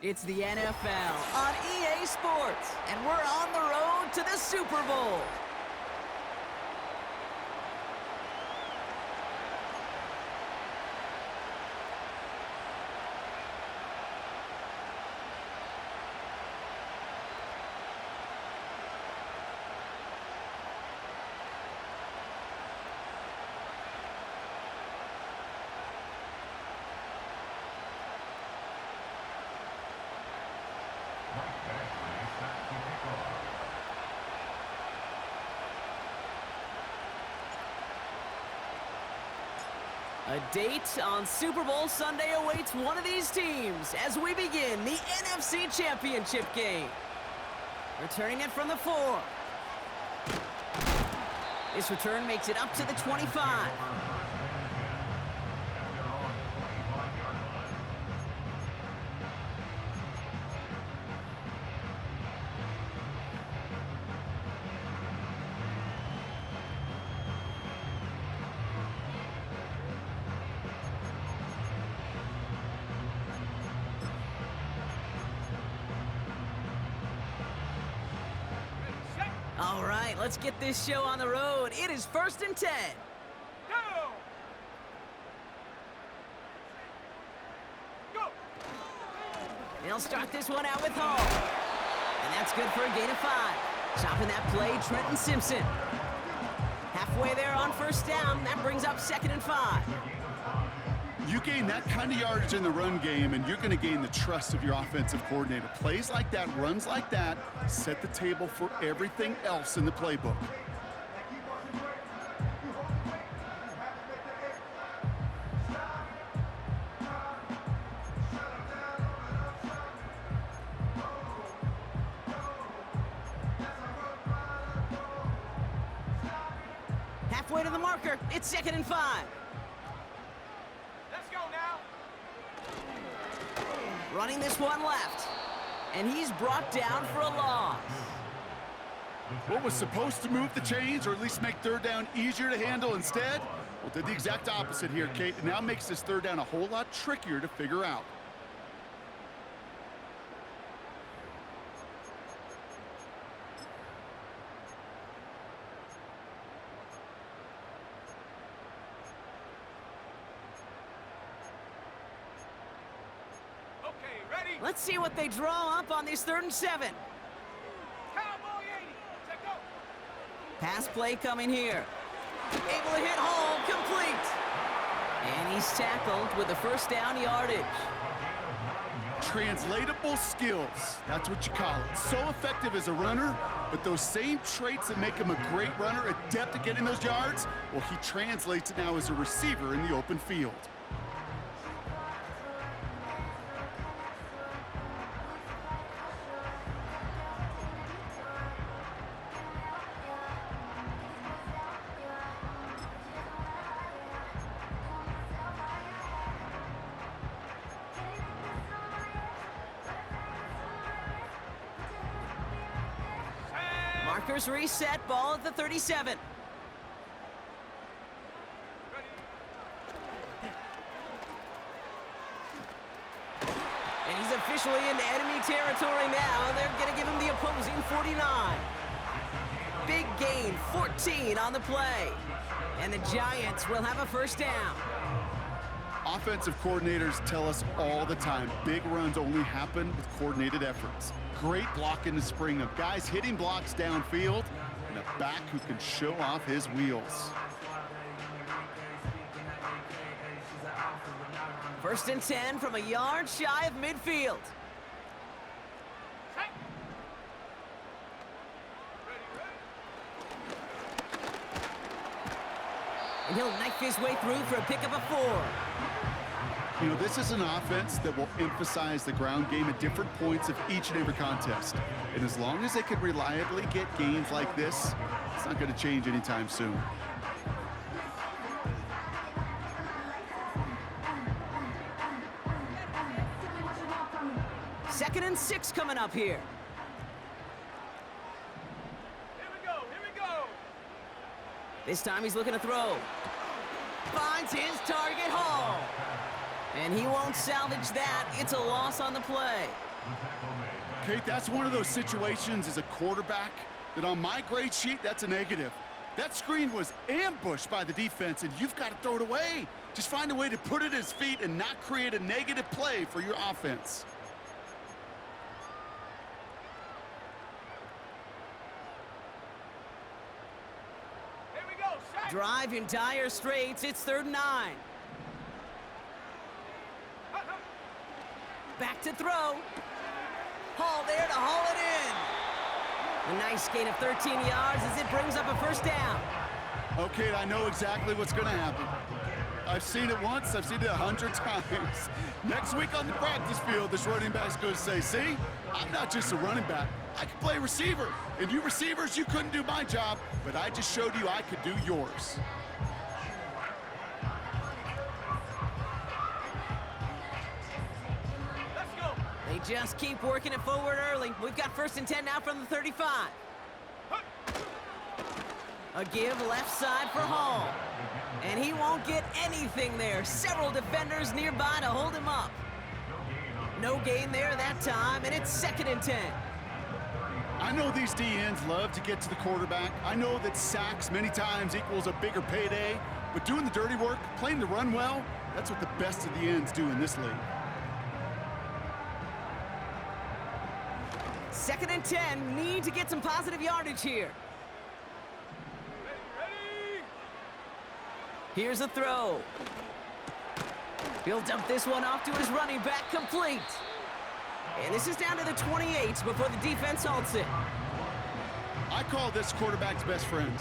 It's the NFL on EA Sports, and we're on the road to the Super Bowl. A date on Super Bowl Sunday awaits one of these teams as we begin the NFC Championship game. Returning it from the 4. This return makes it up to the 25. All right, let's get this show on the road. It is 1st and 10. Go! Go! They'll start this one out with Hall. And that's good for a gain of 5. Chopping that play, Trenton Simpson. Halfway there on 1st down. That brings up 2nd and 5. You gain that kind of yardage in the run game, and you're going to gain the trust of your offensive coordinator. Plays like that, runs like that, set the table for everything else in the playbook. Halfway to the marker. It's 2nd and 5. Running this one left. And he's brought down for a loss. What was supposed to move the chains, or at least make 3rd down easier to handle instead? Well, did the exact opposite here, Kate. It now makes this 3rd down a whole lot trickier to figure out. Let's see what they draw up on this 3rd and 7. Cowboy 80. Check go. Pass play coming here. Able to hit Hall, complete. And he's tackled with the 1st down yardage. Translatable skills. That's what you call it. So effective as a runner, but those same traits that make him a great runner, adept at getting those yards, well, he translates it now as a receiver in the open field. Markers reset, ball at the 37. And he's officially into enemy territory now. They're going to give him the opposing 49. Big gain, 14 on the play. And the Giants will have a 1st down. Offensive coordinators tell us all the time, big runs only happen with coordinated efforts. Great block in the spring of guys hitting blocks downfield, and a back who can show off his wheels. 1st and 10 from a yard shy of midfield. And he'll knife his way through for a pickup of 4. You know, this is an offense that will emphasize the ground game at different points of each and every contest. And as long as they can reliably get gains like this, it's not going to change anytime soon. Second and 6 coming up here. Here we go. Here we go. This time he's looking to throw. Finds his target, Hall. And he won't salvage that. It's a loss on the play. Kate, that's one of those situations as a quarterback that on my grade sheet, that's a negative. That screen was ambushed by the defense, and you've got to throw it away. Just find a way to put it at his feet and not create a negative play for your offense. Here we go, shot. Drive in dire straits. It's 3rd and 9. Back to throw. Hall there to haul it in. A nice gain of 13 yards as it brings up a 1st down. Okay, I know exactly what's going to happen. I've seen it once, I've seen it 100 times. Next week on the practice field, this running back's going to say, see, I'm not just a running back. I can play receiver. And you receivers, you couldn't do my job, but I just showed you I could do yours. Let's go. They just keep working it forward early. We've got 1st and 10 now from the 35. A give left side for Hall. And he won't get anything there. Several defenders nearby to hold him up. No gain there that time, and it's 2nd and 10. I know these DNs love to get to the quarterback. I know that sacks many times equals a bigger payday, but doing the dirty work, playing the run well, that's what the best of the ends do in this league. 2nd and 10, need to get some positive yardage here. Ready. Here's a throw. He'll dump this one off to his running back, complete. And this is down to the 28 before the defense halts it. I call this quarterback's best friend.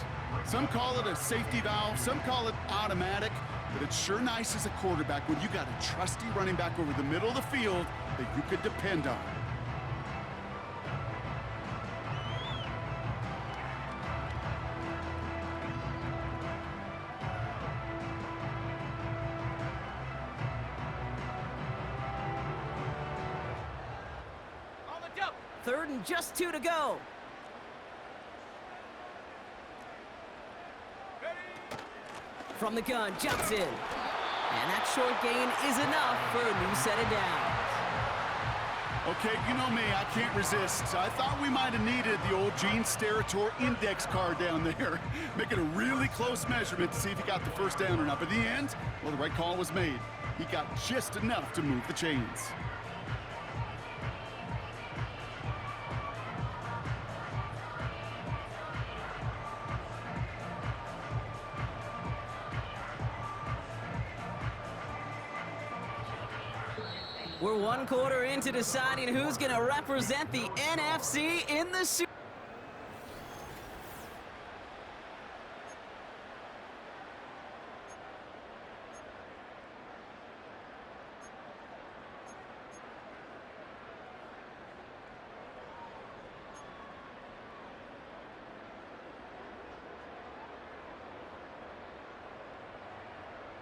Some call it a safety valve, some call it automatic, but it's sure nice as a quarterback when you got a trusty running back over the middle of the field that you could depend on. On the double. 3rd and just 2 to go. Ready. From the gun, Johnson. And that short gain is enough for a new set of downs. Okay, you know me, I can't resist. I thought we might have needed the old Gene Steratore index card down there. Making a really close measurement to see if he got the 1st down or not. But in the end, well, the right call was made. He got just enough to move the chains. We're 1 quarter into deciding who's going to represent the NFC in the Super.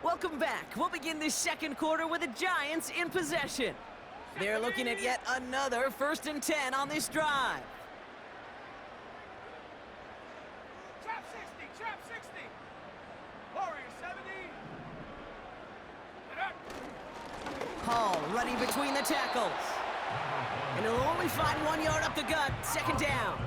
Welcome back. We'll begin this 2nd quarter with the Giants in possession. They're looking at yet another 1st and 10 on this drive. Trap 60, trap 60. Warrior 70. And up. Hall running between the tackles. And he'll only find 1 yard up the gut. 2nd down.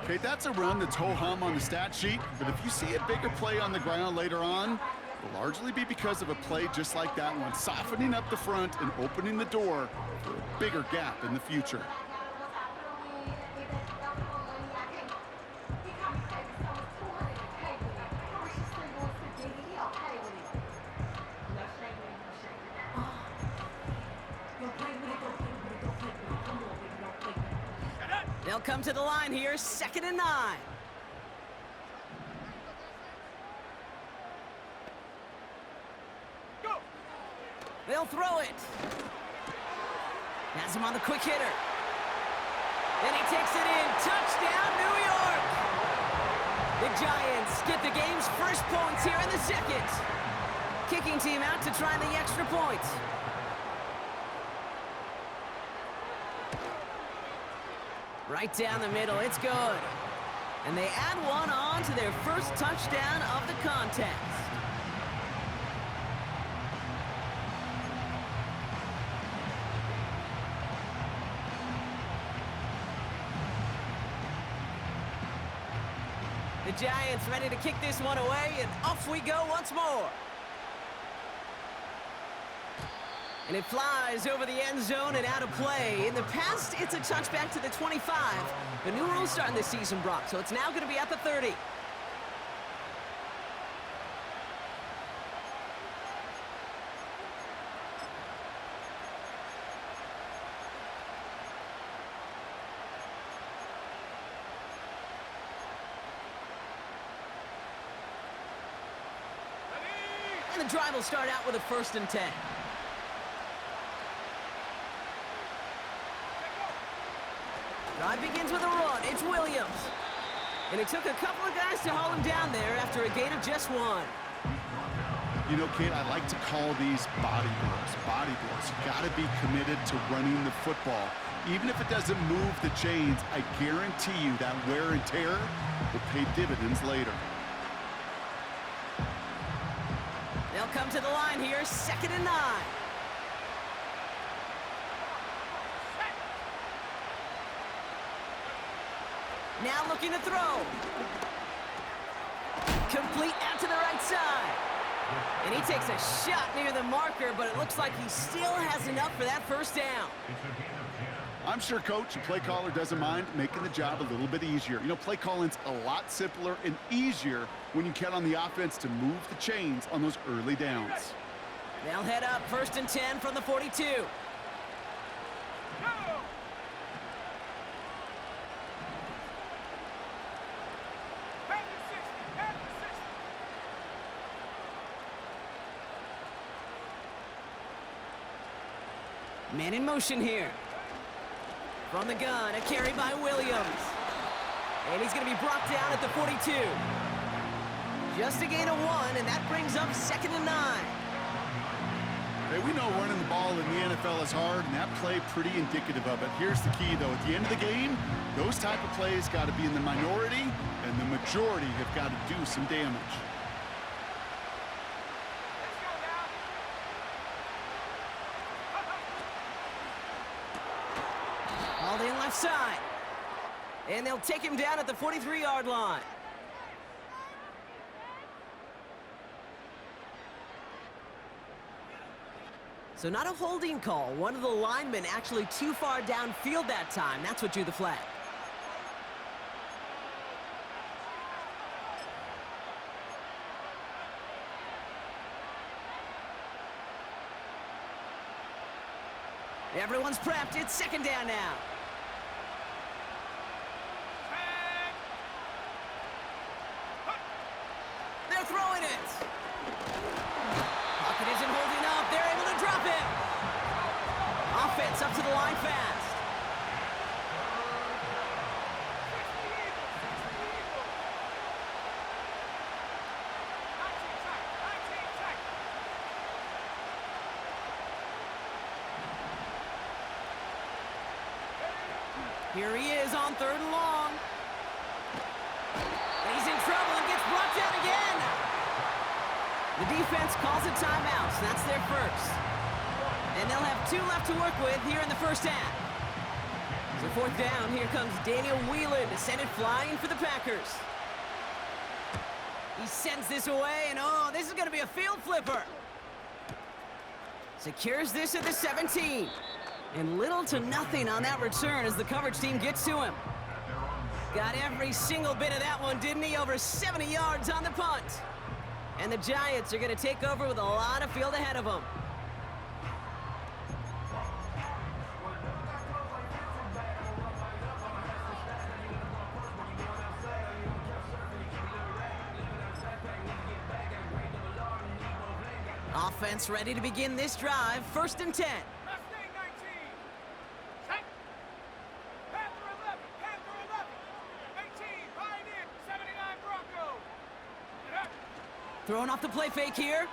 Okay, that's a run that's ho-hum on the stat sheet, but if you see a bigger play on the ground later on, it'll largely be because of a play just like that one, softening up the front and opening the door for a bigger gap in the future. They'll come to the line here, 2nd and 9. Go. They'll throw it. Has him on the quick hitter. Then he takes it in. Touchdown, New York! The Giants get the game's 1st points here in the 2nd. Kicking team out to try the extra point. Right down the middle, it's good. And they add 1 on to their 1st touchdown of the contest. Giants ready to kick this one away, and off we go once more. And it flies over the end zone and out of play. In the past, it's a touchback to the 25. The new rule starting this season, Brock, so it's now going to be at the 30. And the drive will start out with a 1st and 10. Drive begins with a run. It's Williams. And it took a couple of guys to haul him down there after a gain of just 1. You know, Kate, I like to call these body blows. Body blows. You got to be committed to running the football. Even if it doesn't move the chains, I guarantee you that wear and tear will pay dividends later. They'll come to the line here, 2nd and 9. Now looking to throw. Complete out to the right side. And he takes a shot near the marker, but it looks like he still has enough for that 1st down. I'm sure Coach and play caller doesn't mind making the job a little bit easier. You know, play calling's a lot simpler and easier when you count on the offense to move the chains on those early downs. They'll head up 1st and 10 from the 42. Man in motion here. From the gun, a carry by Williams. And he's going to be brought down at the 42. Just a gain of 1, and that brings up 2nd and 9. Hey, we know running the ball in the NFL is hard, and that play pretty indicative of it. Here's the key, though. At the end of the game, those type of plays got to be in the minority, and the majority have got to do some damage. All in left side. And they'll take him down at the 43-yard line. So not a holding call. One of the linemen actually too far downfield that time. That's what drew the flag. Everyone's prepped. It's 2nd down now. They're throwing it. Pocket isn't holding up. They're able to drop it. Offense up to the line fast. Here he is on 3rd and long. And he's in trouble and gets brought down again. The defense calls a timeout, so that's their 1st. And they'll have 2 left to work with here in the 1st half. So 4th down, here comes Daniel Whelan to send it flying for the Packers. He sends this away, and oh, this is going to be a field flipper. Secures this at the 17. And little to nothing on that return as the coverage team gets to him. Got every single bit of that one, didn't he? Over 70 yards on the punt. And the Giants are going to take over with a lot of field ahead of them. Offense ready to begin this drive. 1st and 10. Throwing off the play fake here.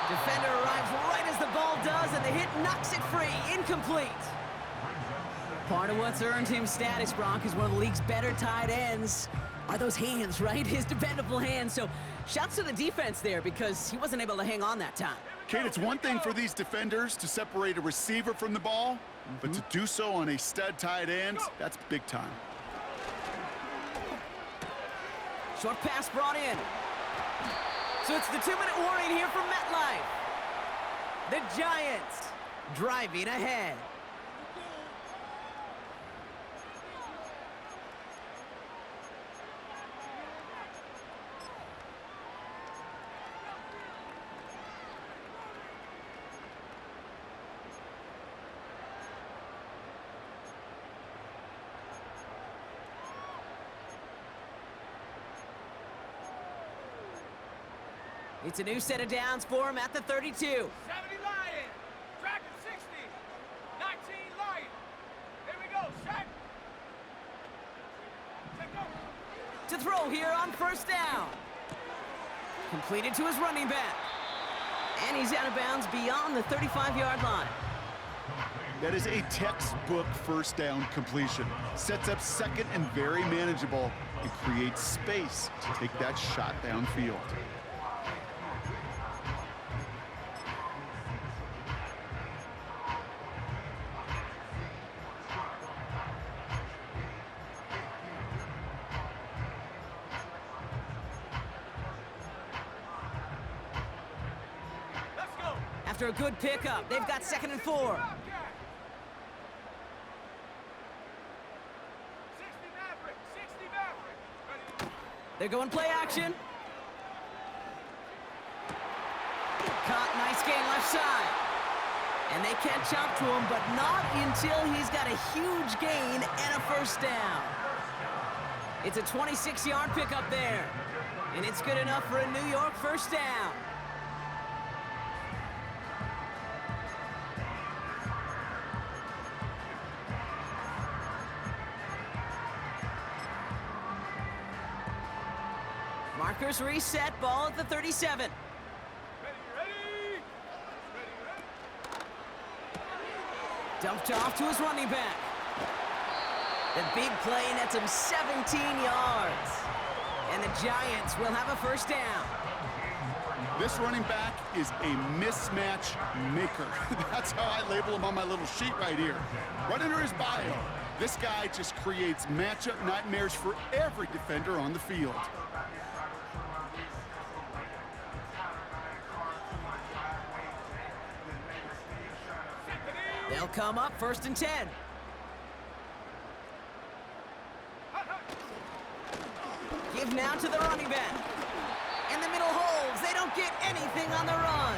Defender arrives right as the ball does, and the hit knocks it free. Incomplete. Part of what's earned him status, Brock, is one of the league's better tight ends. Are those hands, right? His dependable hands. So shouts to the defense there because he wasn't able to hang on that time. Kate, it's one thing for these defenders to separate a receiver from the ball, but to do so on a stud tight end, that's big time. Short pass brought in. So it's the 2-minute warning here from MetLife. The Giants driving ahead. It's a new set of downs for him at the 32. 70 Lion. Dragon 60. 19 Lion. Here we go. Set. Take over. To throw here on first down. Completed to his running back. And he's out of bounds beyond the 35-yard line. That is a textbook first down completion. Sets up second and very manageable and creates space to take that shot downfield. After a good pickup, they've got 2nd and 4. 60 Maverick. 60 Maverick. Ready. They're going play action. Caught, nice gain left side. And they catch up to him, but not until he's got a huge gain and a first down. It's a 26-yard pickup there. And it's good enough for a New York first down. Markers reset, ball at the 37. Ready. Dumped off to his running back. The big play nets him 17 yards. And the Giants will have a first down. This running back is a mismatch maker. That's how I label him on my little sheet right here. Right under his bio, this guy just creates matchup nightmares for every defender on the field. They'll come up 1st and 10. Give now to the running back. In the middle holds. They don't get anything on the run.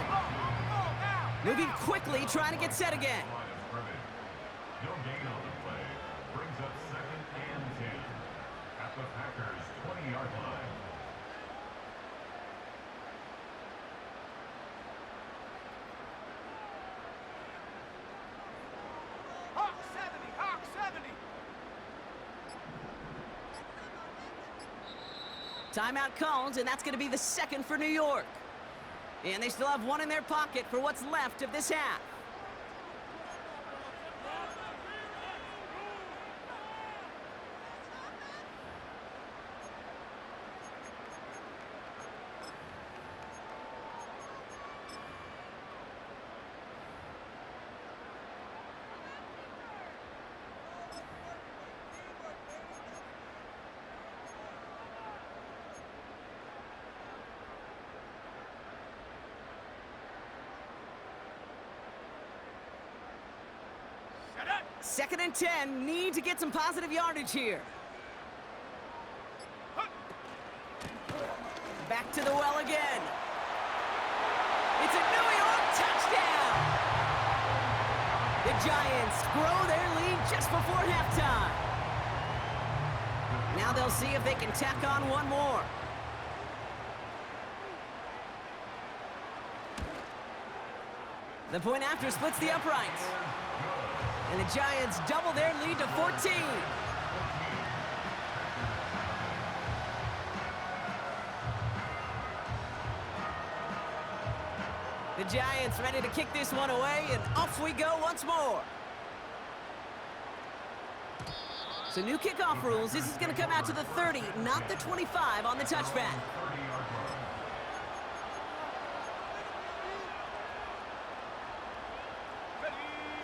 Moving quickly, trying to get set again. No gain on the play. Brings up 2nd and 10 at the Packers' 20-yard line. Hawk 70. Hawk 70. Timeout called, and that's going to be the 2nd for New York. And they still have one in their pocket for what's left of this half. Set up. 2nd and 10, need to get some positive yardage here. Back to the well again. It's a New York touchdown! The Giants grow their lead just before halftime. Now they'll see if they can tack on one more. The point after splits the uprights. And the Giants double their lead to 14. The Giants ready to kick this one away, and off we go once more. So new kickoff rules. This is going to come out to the 30, not the 25 on the touchback.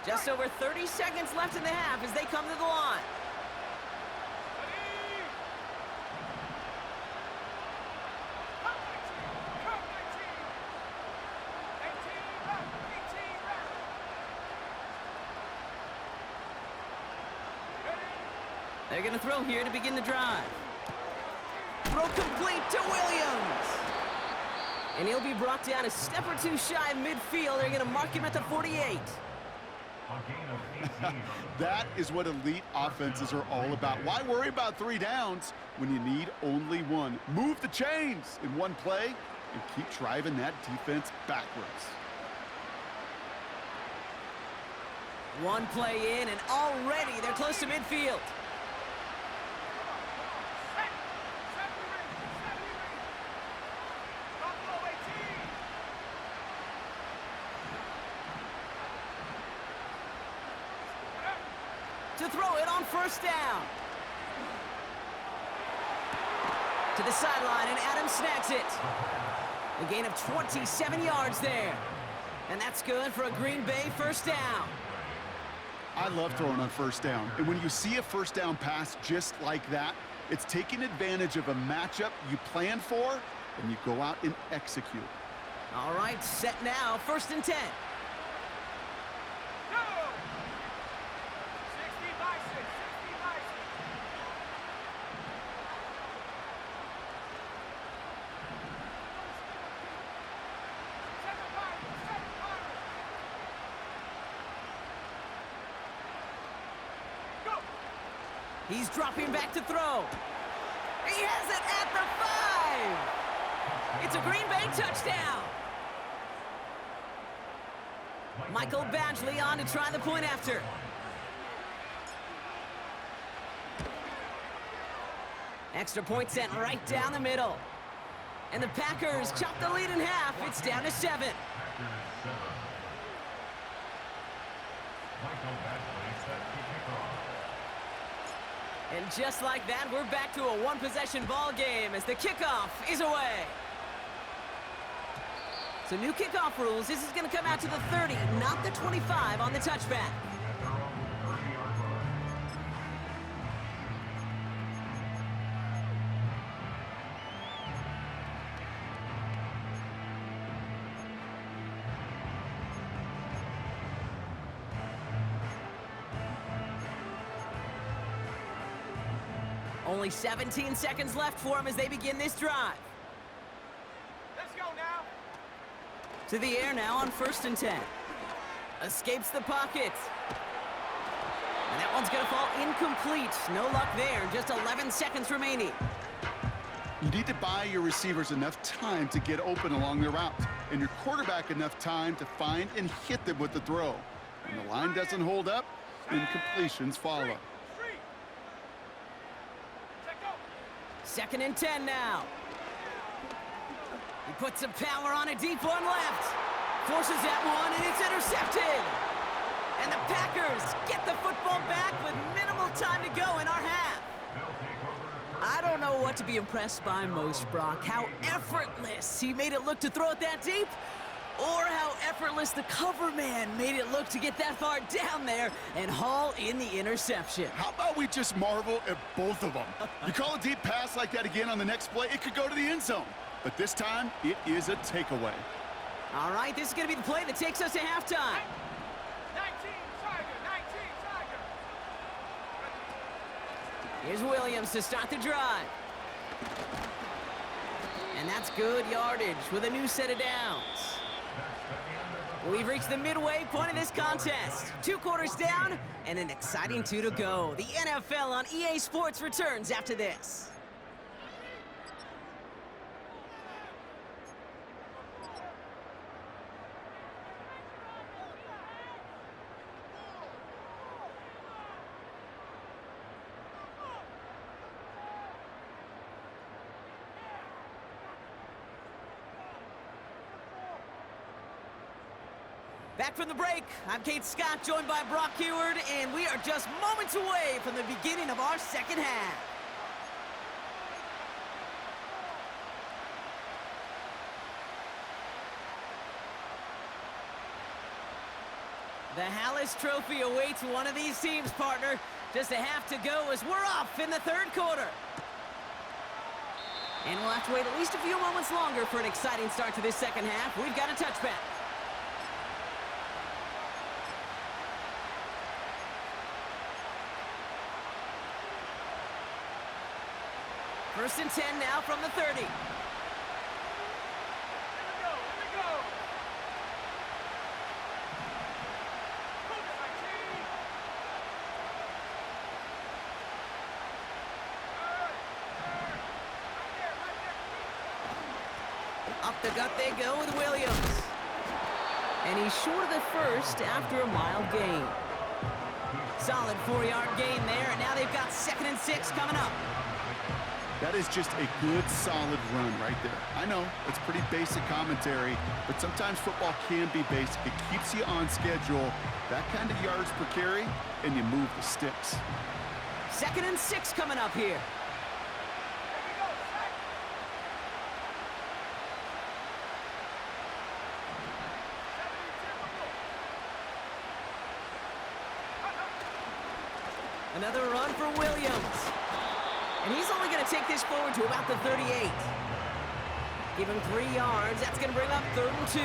Just over 30 seconds left in the half as they come to the line. They're going to throw here to begin the drive. Throw complete to Williams. And he'll be brought down a step or two shy of midfield. They're going to mark him at the 48. That is what elite offenses are all about. Why worry about 3 downs when you need only 1? Move the chains in one play and keep driving that defense backwards. One play in, and already they're close to midfield. To throw it on first down. To the sideline, and Adams snags it. A gain of 27 yards there. And that's good for a Green Bay first down. I love throwing on first down. And when you see a first down pass just like that, it's taking advantage of a matchup you planned for, and you go out and execute. All right, set now, 1st and 10. He's dropping back to throw. He has it at the 5. It's a Green Bay touchdown. Michael Badgley on to try the point after. Extra point sent right down the middle. And the Packers chop the lead in half. It's down to 7. Michael Badgley set the kickoff. And just like that, we're back to a 1-possession ball game as the kickoff is away. So new kickoff rules. This is going to come out to the 30, not the 25 on the touchback. Only 17 seconds left for him as they begin this drive. Let's go now. To the air now on 1st and 10. Escapes the pocket. And that one's going to fall incomplete. No luck there. Just 11 seconds remaining. You need to buy your receivers enough time to get open along their route, and your quarterback enough time to find and hit them with the throw. When the line doesn't hold up, incompletions follow. 2nd and 10 now. He puts some power on a deep one left. Forces that one, and it's intercepted. And the Packers get the football back with minimal time to go in our half. I don't know what to be impressed by most, Brock. How effortless he made it look to throw it that deep, or how effortless the cover man made it look to get that far down there and haul in the interception. How about we just marvel at both of them? You call a deep pass like that again on the next play, it could go to the end zone. But this time, it is a takeaway. All right, this is going to be the play that takes us to halftime. 19 Tiger, 19 Tiger. Here's Williams to start the drive. And that's good yardage with a new set of downs. We've reached the midway point of this contest. 2 quarters down and an exciting 2 to go. The NFL on EA Sports returns after this. Back from the break, I'm Kate Scott, joined by Brock Heward, and we are just moments away from the beginning of our second half. The Hallis Trophy awaits one of these teams, partner. Just a half to go as we're off in the 3rd quarter. And we'll have to wait at least a few moments longer for an exciting start to this second half. We've got a touchback. First and 10 now from the 30. Here we go, here we go. Move it, my team. Right there. Up the gut they go with Williams. And he's short of the first after a mild gain. Solid 4-yard gain there, and now they've got 2nd and 6 coming up. That is just a good, solid run right there. I know, it's pretty basic commentary, but sometimes football can be basic. It keeps you on schedule, that kind of yards per carry, and you move the sticks. 2nd and 6 coming up here. Here we go, set. Another run for Williams. And he's only going to take this forward to about the 38. Give him 3 yards. That's going to bring up 3rd and 2.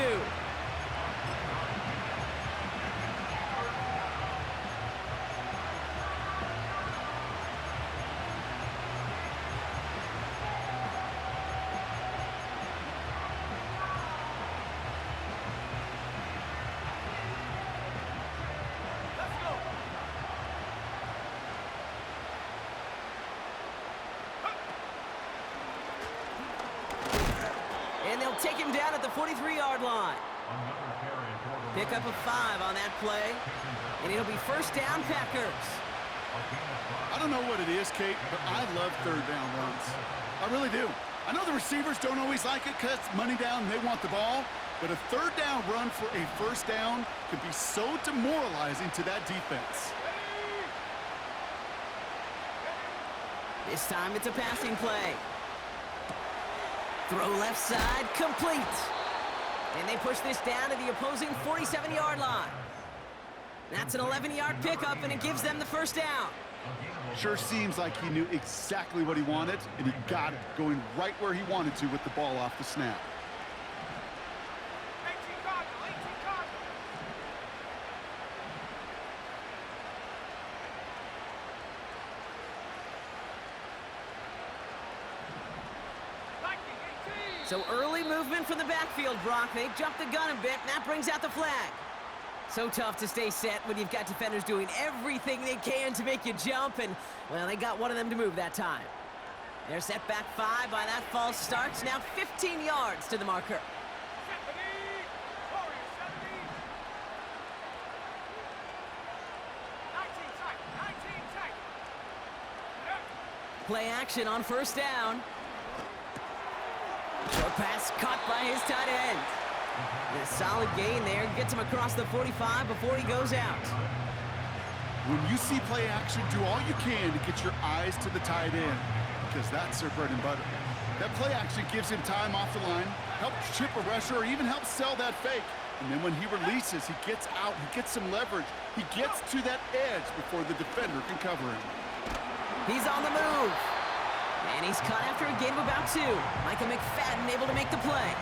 Let's go. And they'll take him down at the 43-yard line. Another carry for the Pick up a 5 on that play. And it'll be first down, Packers. I don't know what it is, Kate, but I love 3rd down runs. I really do. I know the receivers don't always like it because it's money down and they want the ball, but a 3rd down run for a first down can be so demoralizing to that defense. This time it's a passing play. Throw left side, complete. And they push this down to the opposing 47-yard line. That's an 11-yard pickup, and it gives them the first down. Sure seems like he knew exactly what he wanted, and he got it, going right where he wanted to with the ball off the snap. 18 Cardinal, 18 Cardinal. So early movement from the backfield, Brock. They jumped the gun a bit, and that brings out the flag. So tough to stay set when you've got defenders doing everything they can to make you jump, and, well, they got one of them to move that time. They're set back 5 by that false start. Now 15 yards to the marker. 70. Warriors, 70. 19 tight, 19 tight. Yep. Play action on first down. Short pass caught by his tight end. And a solid gain there. Gets him across the 45 before he goes out. When you see play action, do all you can to get your eyes to the tight end, because that's their bread and butter. That play action gives him time off the line, helps chip a rusher, or even helps sell that fake. And then when he releases, he gets out, he gets some leverage. He gets to that edge before the defender can cover him. He's on the move. And he's caught after a gain of about 2. Micah McFadden able to make the play.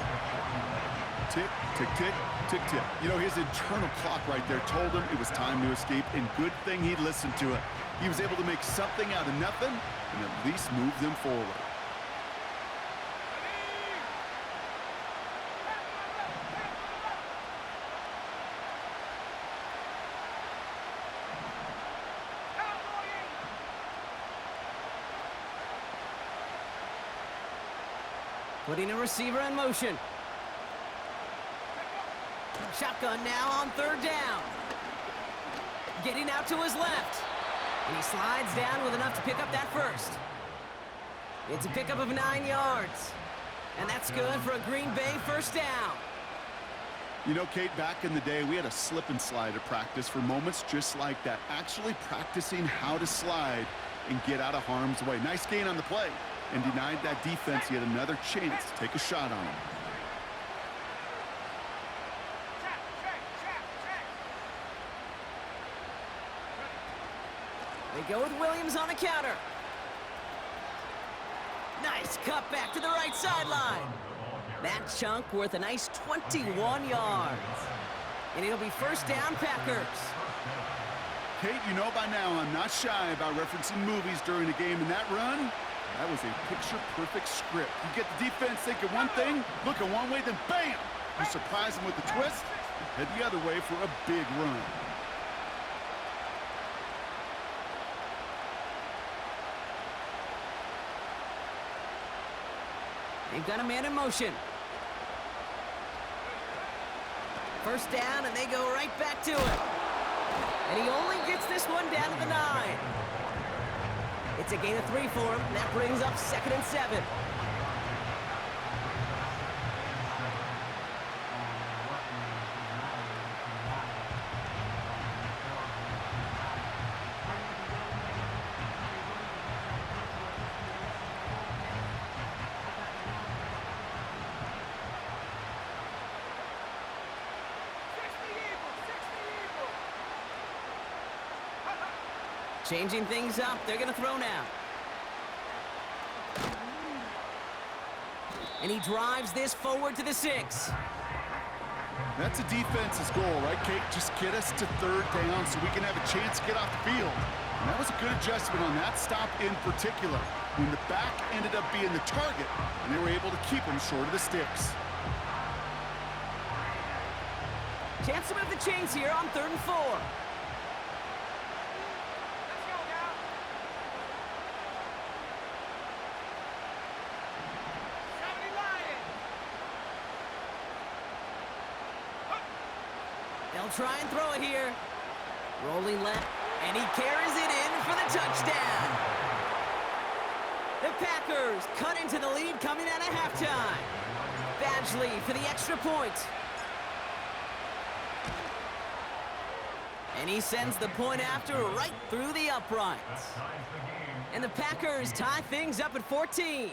Tick, tick, tick, tick, tick. You know, his internal clock right there told him it was time to escape, and good thing he listened to it. He was able to make something out of nothing and at least move them forward. Putting a receiver in motion. Shotgun now on 3rd down. Getting out to his left. And he slides down with enough to pick up that first. It's a pickup of 9 yards. And that's good for a Green Bay first down. You know, Kate, back in the day, we had a slip and slide at practice for moments just like that. Actually practicing how to slide and get out of harm's way. Nice gain on the play, and denied that defense yet another chance to take a shot on him. They go with Williams on the counter. Nice cut back to the right sideline. That chunk worth a nice 21 yards. And it'll be first down, Packers. Kate, you know by now I'm not shy about referencing movies during a game, and that run, That was a picture-perfect script. You get the defense thinking one thing, looking one way, then bam! You surprise them with a twist, and head the other way for a big run. They've got a man in motion. First down, and they go right back to it. And he only gets this one down to the 9. It's a gain of 3 for him, and that brings up 2nd and 7. Changing things up, they're going to throw now. And he drives this forward to the 6. That's a defense's goal, right, Kate? Just get us to 3rd down so we can have a chance to get off the field. And that was a good adjustment on that stop in particular, when the back ended up being the target, and they were able to keep him short of the sticks. Chance to move the chains here on 3rd and 4. They'll try and throw it here. Rolling left, and he carries it in for the touchdown. The Packers cut into the lead coming out of halftime. Badgley for the extra point. And he sends the point after right through the uprights. And the Packers tie things up at 14.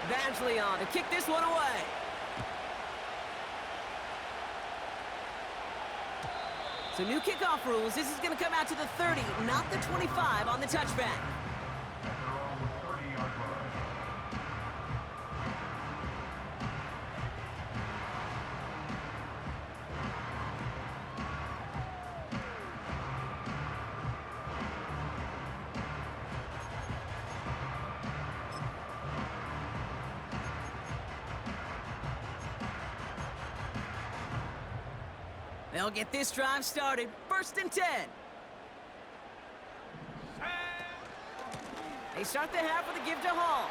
Badgley on to kick this one away. So new kickoff rules. This is going to come out to the 30, not the 25 on the touchback. They'll get this drive started. 1st and 10. They start the half with a give to Hall.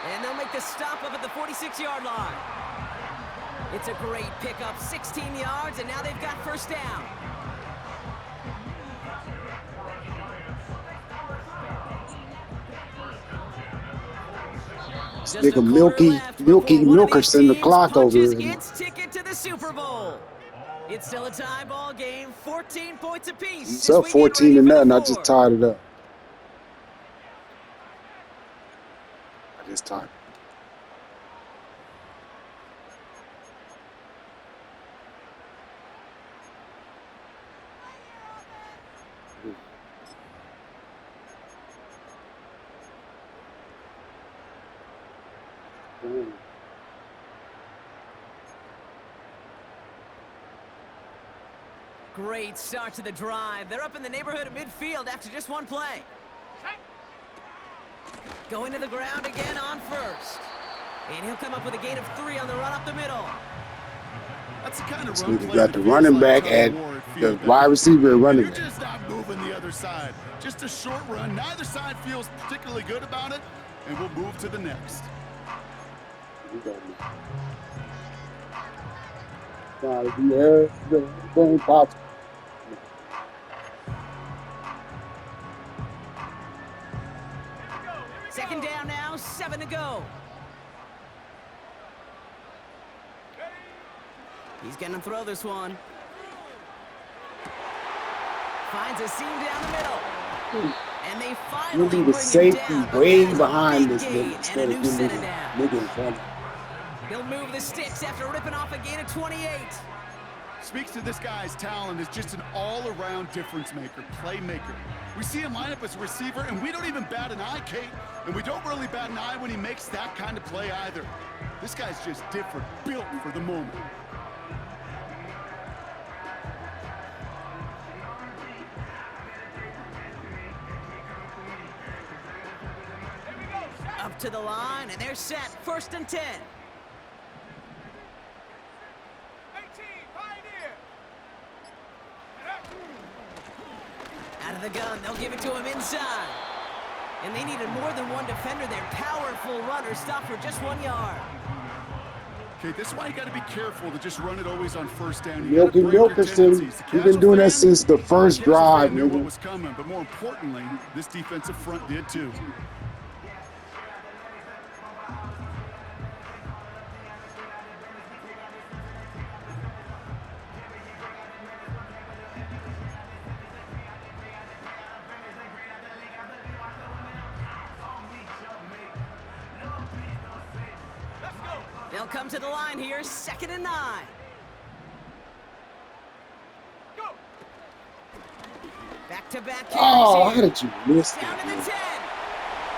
And they'll make the stop up at the 46-yard line. It's a great pickup, 16 yards, and now they've got 1st down. Nigga Milky Milkerson the clock over here. Its ticket to the Super Bowl. It's still a tie ball game, 14 points apiece. It's up 14 to nothing. I just tied it up. I just tied it. Great start to the drive. They're up in the neighborhood of midfield after just one play. Going to the ground again on 1st. And he'll come up with a gain of 3 on the run up the middle. That's the kind of So run we play got the that running feels like back at tug of war. It the feels wide receiver and running You're back. just not moving the other side. Just a short run. Neither side feels particularly good about it, and we'll move to the next. Second down now, 7 to go. He's going to throw this one. Finds a seam down the middle. And they You finally do bring the him safety down, but way that is a behind big this gain nigga and instead a of new giving set of this downs. nigga in front of him. He'll move the sticks after ripping off a gain of 28. Speaks to this guy's talent as just an all-around difference maker, playmaker. We see him line up as a receiver, and we don't even bat an eye, Kate. And we don't really bat an eye when he makes that kind of play either. This guy's just different, built for the moment. Up to the line, and they're set. 1st and 10. 18, Pioneer. Out of the gun, they'll give it to him inside. And they needed more than one defender. Their powerful runner stopped for just 1 yard. Okay, this is why you got to be careful to just run it always on 1st down. You Milky gotta break your Milkerson, tendencies. The he's been doing that casual since the first casual drive, fan knew what nigga. was coming, but more importantly, this defensive front did too. They'll come to the line here, 2nd and 9. Go. Back-to-back Oh, how carries here. did you miss Down that, to the 10. man?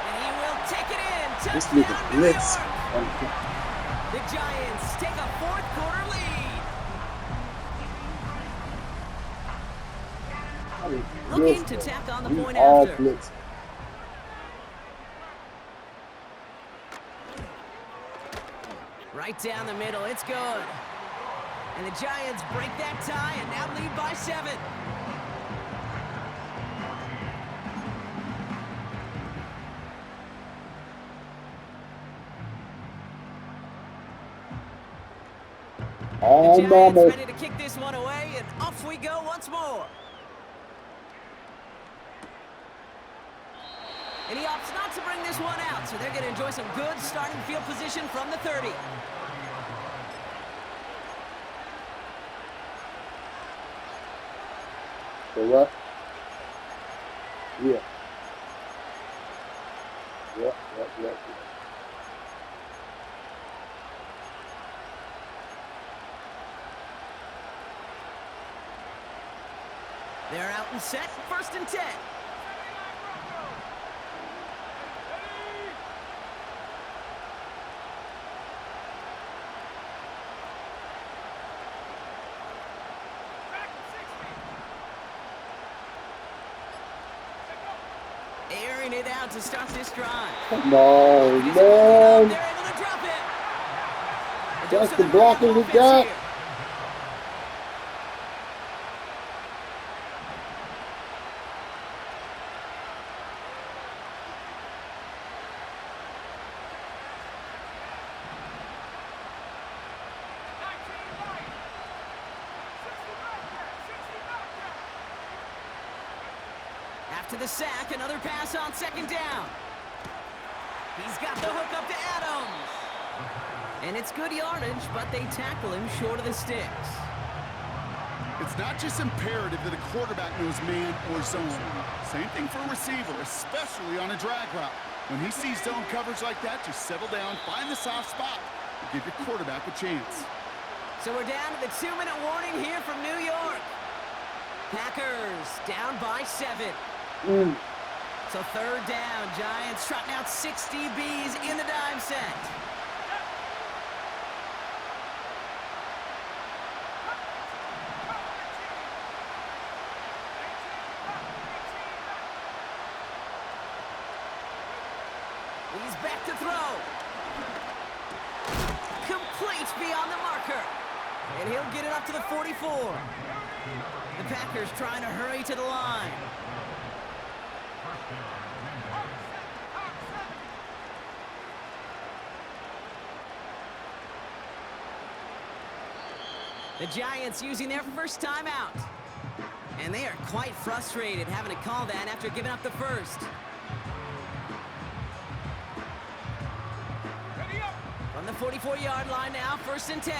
And he will take it in. This Touchdown, nigga New blitz. York. The Giants take a 4th quarter lead. Looking to tack on the point all after. blitz. Right down the middle, it's good. And the Giants break that tie and now lead by 7. All The Giants mama. ready to kick this one away, and off we go once more. And he opts not to bring this one out, so they're going to enjoy some good starting field position from the 30. So what? Yeah. Yep. They're out and set, 1st and 10. Airing it out to start this drive. Come on, He's they're able man. to drop it. That's the blocking we got. After the sack, another pass on 2nd down. He's got the hook up to Adams. And it's good yardage, but they tackle him short of the sticks. It's not just imperative that a quarterback knows man or zone. Same thing for a receiver, especially on a drag route. When he sees zone coverage like that, just settle down, find the soft spot, and give your quarterback a chance. So we're down to the 2-minute warning here from New York. Packers down by 7. So 3rd down, Giants trotting out 60 Bs in the dime set. He's back to throw. Complete beyond the marker. And he'll get it up to the 44. The Packers trying to hurry to the line. The Giants using their first timeout. And they are quite frustrated having to call that after giving up the first. From the 44-yard line now, 1st and 10.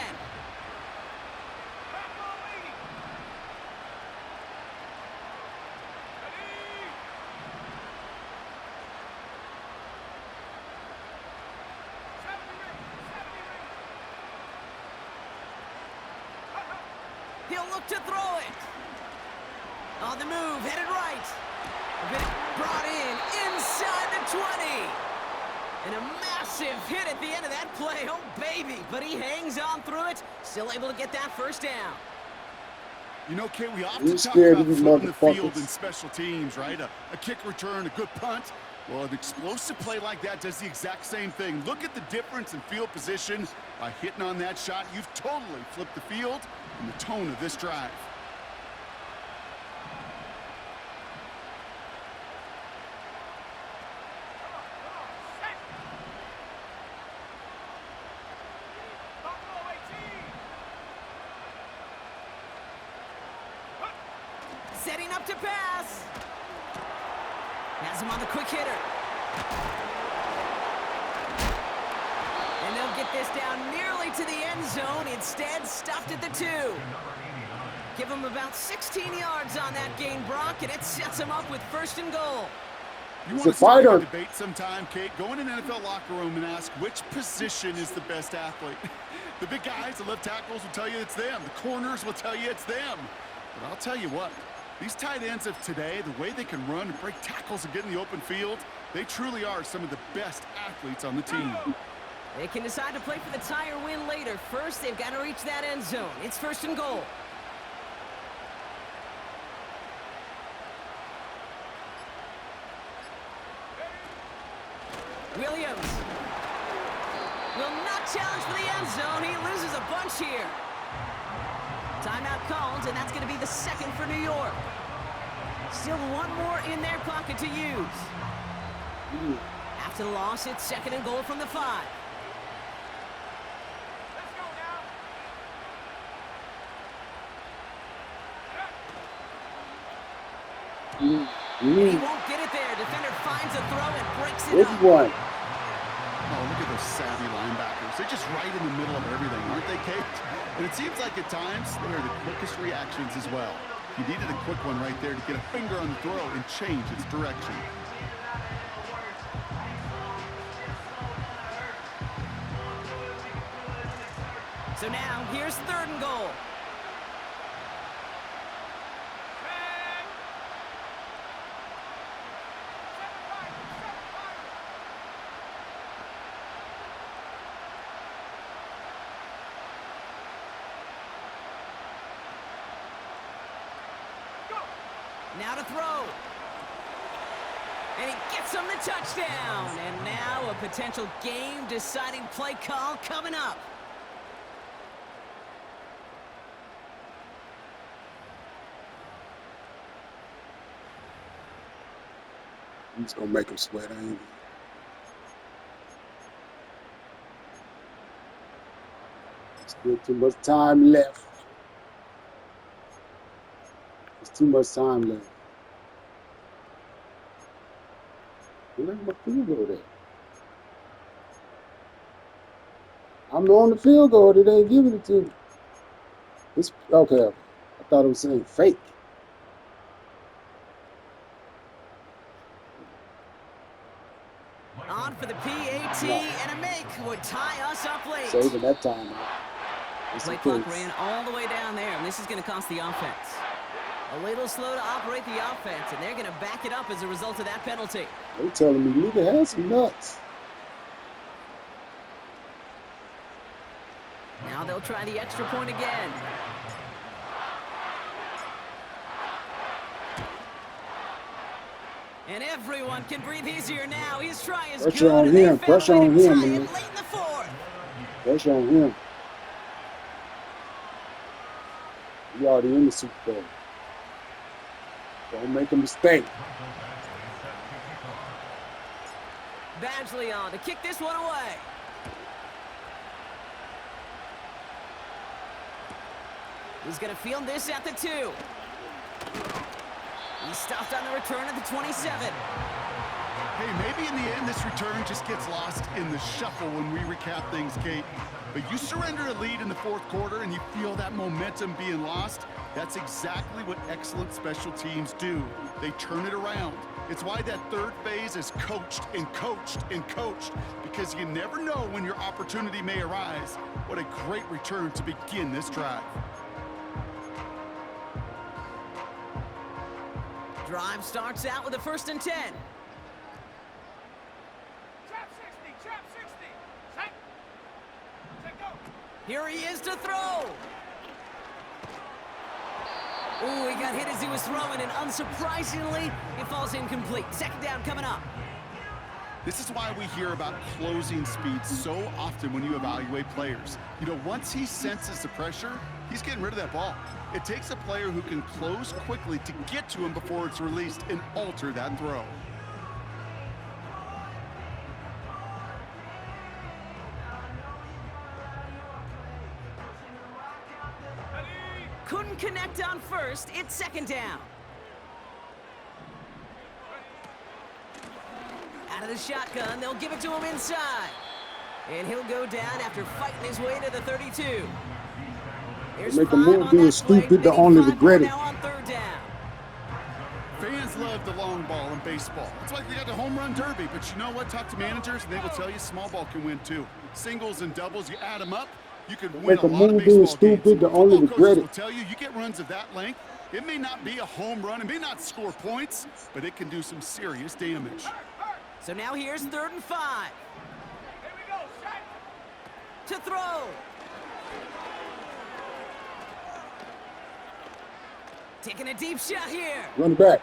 He'll look to throw it. On the move, headed right. Brought in inside the 20. And a massive hit at the end of that play. Oh, baby. But he hangs on through it. Still able to get that first down. You know, Kate, we often talk about flipping the field in special teams, right? A kick return, a good punt. Well, an explosive play like that does the exact same thing. Look at the difference in field position. By hitting on that shot, you've totally flipped the field and the tone of this drive. Setting up to pass. Has him on the quick hitter. And they'll get this down nearly to the end zone. Instead, stuffed at the 2. Give him about 16 yards on that gain, Brock, and it sets him up with 1st and goal. You want to start a debate sometime, Kate? Go in an NFL locker room and ask which position is the best athlete. The big guys, the left tackles will tell you it's them. The corners will tell you it's them. But I'll tell you what. These tight ends of today, the way they can run and break tackles and get in the open field, they truly are some of the best athletes on the team. They can decide to play for the tie or win later. First, they've got to reach that end zone. It's 1st and goal. Williams will not challenge for the end zone. He loses a bunch here. Timeout called, and that's going to be the 2nd for New York. Still one more in their pocket to use. After the loss, it's 2nd and goal from the 5. Let's go now. He won't get it there. Defender finds a throw and breaks it up. One. Oh, look at those savvy linebackers. They're just right in the middle of everything, aren't they, Kate? And it seems like at times they are the quickest reactions as well. He needed a quick one right there to get a finger on the throw and change its direction. So now, here's 3rd and goal. Now to throw. And he gets him the touchdown. And now a potential game-deciding play call coming up. He's going to make him sweat, ain't he? Still too much time left. There's too much time left. Look at my field goal there. I'm on the field goal. They ain't giving it to me. It's okay. I thought it was saying fake. On for the PAT, and a make would tie us up late. Saving that time. Play clock ran all the way down there, and this is going to cost the offense. A little slow to operate the offense, and they're going to back it up as a result of that penalty. They're telling me Luka has some nuts. Now they'll try the extra point again. And everyone can breathe easier now. His try is good. Pressure on him. Pressure on him. Late in the 4th. Pressure on him. He already in the Super Bowl. Don't make a mistake. Badgley on to kick this one away. He's going to field this at the 2. He's stopped on the return at the 27. Hey, maybe in the end this return just gets lost in the shuffle when we recap things, Kate. But you surrender a lead in the 4th quarter and you feel that momentum being lost. That's exactly what excellent special teams do. They turn it around. It's why that 3rd phase is coached and coached and coached, because you never know when your opportunity may arise. What a great return to begin this drive. Drive starts out with a 1st and 10. Trap 60, trap 60. Set. Set, go. Here he is to throw. Ooh, he got hit as he was throwing, and unsurprisingly, it falls incomplete. 2nd down coming up. This is why we hear about closing speed so often when you evaluate players. You know, once he senses the pressure, he's getting rid of that ball. It takes a player who can close quickly to get to him before it's released and alter that throw. Couldn't connect on 1st. It's 2nd down. Out of the shotgun, they'll give it to him inside. And he'll go down after fighting his way to the 32. There's Make a 5 move on being that play. stupid, They the need only 5 regret more it. now on 3rd down. Fans love the long ball in baseball. It's like we got the home run derby, but you know what? Talk to managers, and they will tell you small ball can win too. Singles and doubles, you add them up, you can win Make a a lot of move being baseball games. stupid, the only Football regret coaches it. will tell you, you get runs of that length, it may not be a home run, it may not score points, but it can do some serious damage. So now here's 3rd and 5. Here we go. Set. To throw. Taking a deep shot here. Run it back.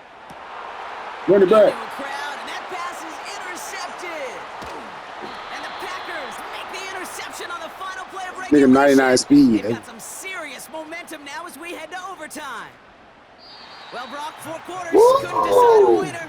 Run it back. Into a crowd, and that pass is intercepted. And the Packers make the interception on the final play of regulation. Nigga 99 speed. They've got some serious momentum now as we head to overtime. Well, Brock, 4 quarters couldn't decide a winner.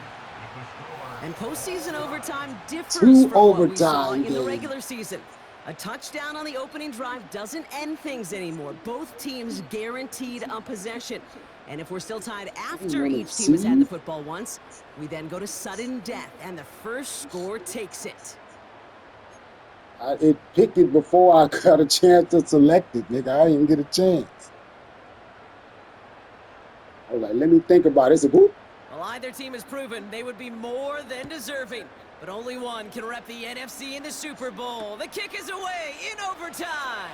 And postseason overtime differs Two from what we saw overtime in the games. regular season. A touchdown on the opening drive doesn't end things anymore. Both teams guaranteed a possession. And if we're still tied after wanna each team has had see? the football once, we then go to sudden death, and the first score takes it. It picked it before I got a chance to select it, nigga. I didn't get a chance. I was like, let me think about it. It's a whoop. Well, either team has proven they would be more than deserving, but only one can rep the NFC in the Super Bowl. The kick is away in overtime.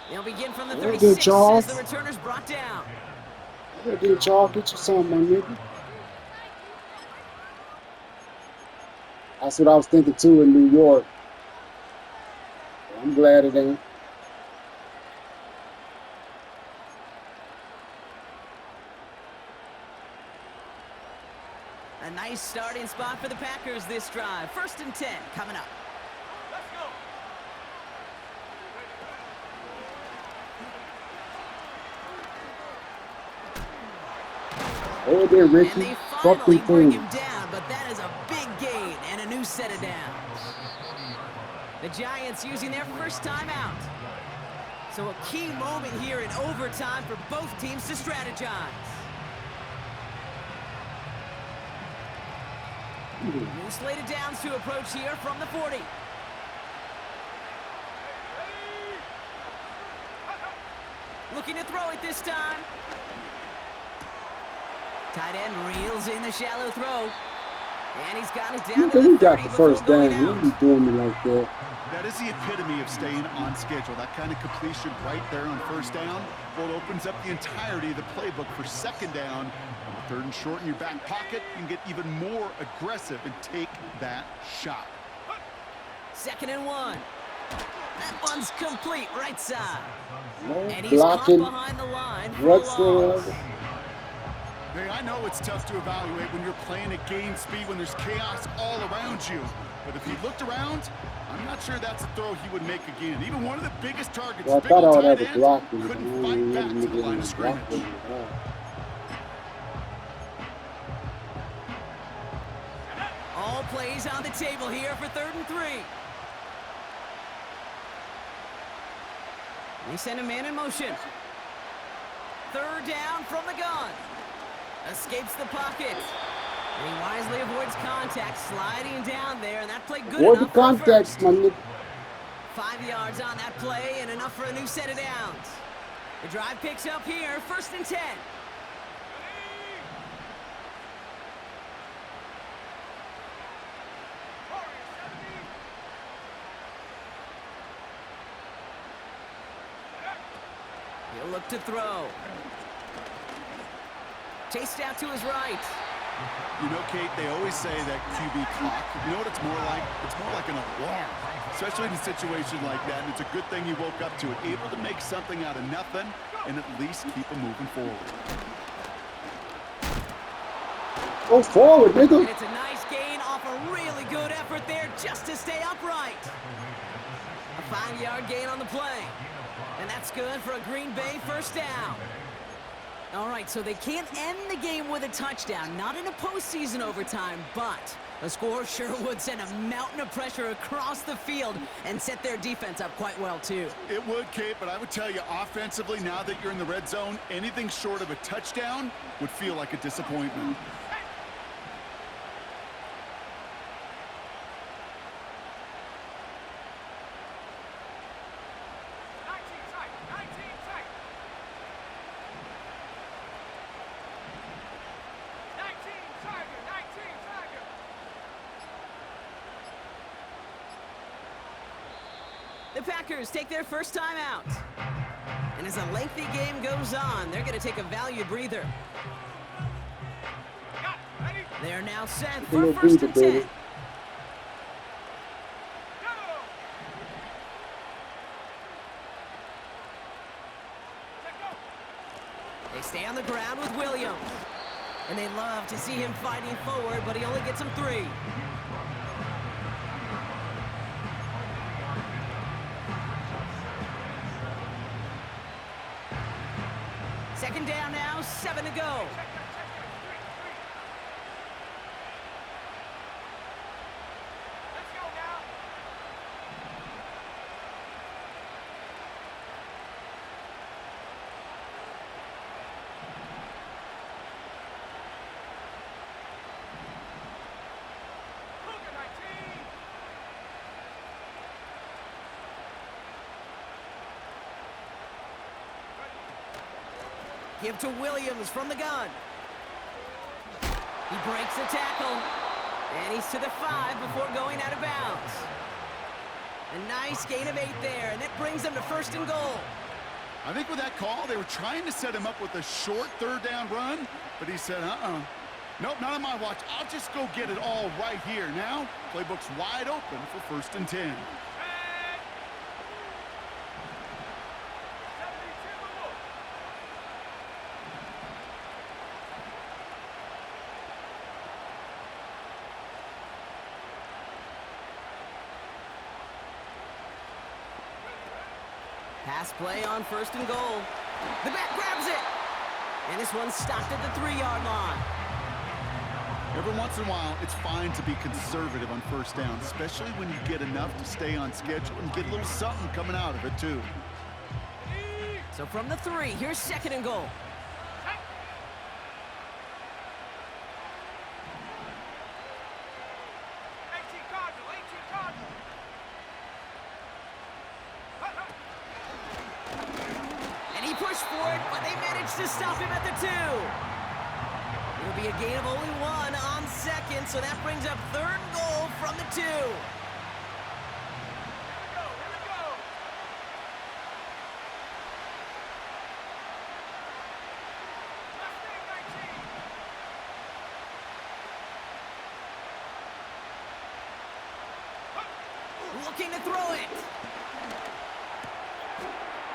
They'll begin from the Well done, 36 as Charles. the returner's brought down. Yeah, did Charles get you something, my nigga? That's what I was thinking too in New York. I'm glad it ain't. A nice starting spot for the Packers this drive. 1st and 10 coming up. Let's go. Oh, there, And Ricky. they Fuck finally them bring things. him down, but that is a big gain and a new set of downs. The Giants using their first timeout. So a key moment here in overtime for both teams to strategize. New slated downs to approach here from the 40. Looking to throw it this time. Tight end reels in the shallow throw. And he's got it down to Nigga, the we got 30 the before first going down. You out. don't be doing me like that. That is the epitome of staying on schedule. That kind of completion right there on 1st down. Well, it opens up the entirety of the playbook for 2nd down. On the 3rd and short in your back pocket, you can get even more aggressive and take that shot. 2nd and 1. That one's complete right side. No And he's caught blocking behind the line for a loss. whatsoever. Hey, I know it's tough to evaluate when you're playing at game speed, when there's chaos all around you. But if he looked around, I'm not sure that's a throw he would make again. Even one of the biggest targets, Well, I big thought I old would tight have a end, blocking. couldn't fight back to the line of scrimmage. All plays on the table here for 3rd and 3. They send a man in motion. 3rd down from the gun. Escapes the pocket. And he wisely avoids contact, sliding down there, and that played good Avoid the enough for a contacts, first. my nigga. 5 yards on that play and enough for a new set of downs. The drive picks up here, 1st and 10. He'll look to throw. Chased out to his right. You know, Kate, they always say that QB clock. You know what it's more like? It's more like an alarm, especially in a situation like that. And it's a good thing you woke up to it, able to make something out of nothing and at least keep them moving forward. Go forward, nigga. And it's a nice gain off a really good effort there just to stay upright. A 5-yard gain on the play. And that's good for a Green Bay first down. All right, so they can't end the game with a touchdown, not in a postseason overtime, but a score sure would send a mountain of pressure across the field and set their defense up quite well, too. It would, Kate, but I would tell you, offensively, now that you're in the red zone, anything short of a touchdown would feel like a disappointment. The Packers take their first time out. And as a lengthy game goes on, they're going to take a valued breather. They're now set for first and 10. They stay on the ground with Williams. And they love to see him fighting forward, but he only gets them 3. Second down now, 7 to go. Give to Williams from the gun. He breaks the tackle. And he's to the 5 before going out of bounds. A nice gain of 8 there, and it brings them to first and goal. I think with that call, they were trying to set him up with a short third down run, but he said, nope, not on my watch. I'll just go get it all right here. Now, playbook's wide open for first and 10. Pass play on first and goal. The back grabs it. And this one's stopped at the 3-yard line. Every once in a while, it's fine to be conservative on first down, especially when you get enough to stay on schedule and get a little something coming out of it, too. So from the 3, here's second and goal. To stop him at the 2. It'll be a gain of only 1 on second, so that brings up third and goal from the 2. Here we go. Looking to throw it.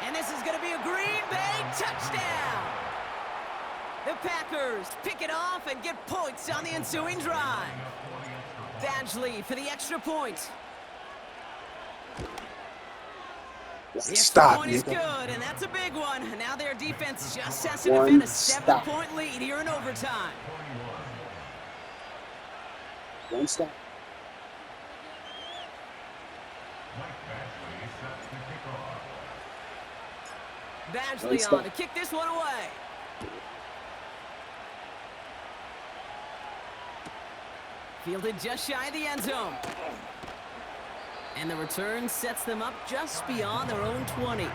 And this is going to be a Green Bay touchdown. The Packers pick it off and get points on the ensuing drive. Badgley for the extra point. The extra point is good, and that's a big one. Now their defense just has to defend a 7-point lead here in overtime. One stop. Badgley on to kick this one away. Fielded just shy of the end zone. And the return sets them up just beyond their own 20.